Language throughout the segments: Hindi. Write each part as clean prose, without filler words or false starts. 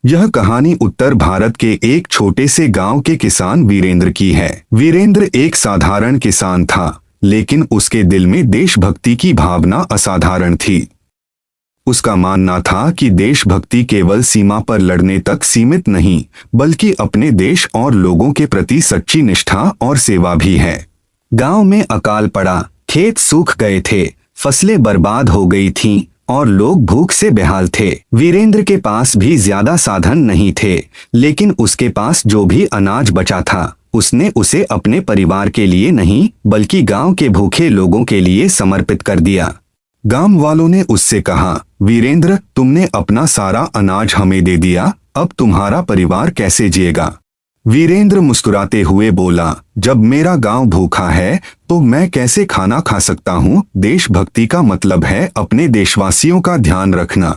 यह कहानी उत्तर भारत के एक छोटे से गांव के किसान वीरेंद्र की है। वीरेंद्र एक साधारण किसान था, लेकिन उसके दिल में देशभक्ति की भावना असाधारण थी। उसका मानना था कि देशभक्ति केवल सीमा पर लड़ने तक सीमित नहीं, बल्कि अपने देश और लोगों के प्रति सच्ची निष्ठा और सेवा भी है। गांव में अकाल पड़ा, खेत सूख गए थे, फसलें बर्बाद हो गई थीं और लोग भूख से बेहाल थे। वीरेंद्र के पास भी ज्यादा साधन नहीं थे, लेकिन उसके पास जो भी अनाज बचा था, उसने उसे अपने परिवार के लिए नहीं, बल्कि गांव के भूखे लोगों के लिए समर्पित कर दिया। गांव वालों ने उससे कहा, वीरेंद्र, तुमने अपना सारा अनाज हमें दे दिया, अब तुम्हारा परिवार कैसे जिएगा? वीरेंद्र मुस्कुराते हुए बोला, जब मेरा गांव भूखा है तो मैं कैसे खाना खा सकता हूं? देशभक्ति का मतलब है अपने देशवासियों का ध्यान रखना।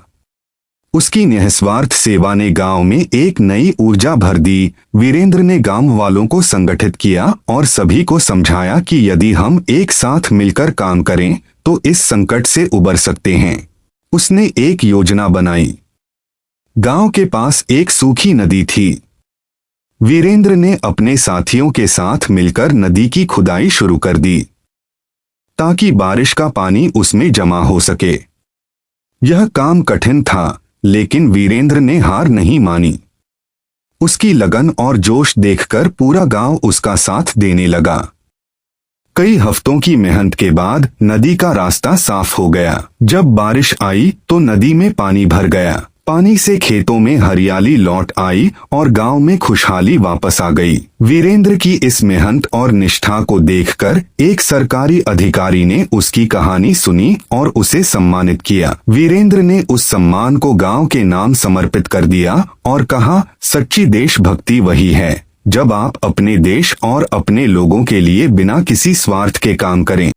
उसकी निस्वार्थ सेवा ने गांव में एक नई ऊर्जा भर दी। वीरेंद्र ने गांव वालों को संगठित किया और सभी को समझाया कि यदि हम एक साथ मिलकर काम करें तो इस संकट से उबर सकते हैं। उसने एक योजना बनाई। गांव के पास एक सूखी नदी थी। वीरेंद्र ने अपने साथियों के साथ मिलकर नदी की खुदाई शुरू कर दी, ताकि बारिश का पानी उसमें जमा हो सके। यह काम कठिन था, लेकिन वीरेंद्र ने हार नहीं मानी। उसकी लगन और जोश देखकर पूरा गांव उसका साथ देने लगा। कई हफ्तों की मेहनत के बाद नदी का रास्ता साफ हो गया। जब बारिश आई तो नदी में पानी भर गया। पानी से खेतों में हरियाली लौट आई और गांव में खुशहाली वापस आ गई। वीरेंद्र की इस मेहनत और निष्ठा को देखकर एक सरकारी अधिकारी ने उसकी कहानी सुनी और उसे सम्मानित किया। वीरेंद्र ने उस सम्मान को गांव के नाम समर्पित कर दिया और कहा, सच्ची देशभक्ति वही है जब आप अपने देश और अपने लोगों के लिए बिना किसी स्वार्थ के काम करें।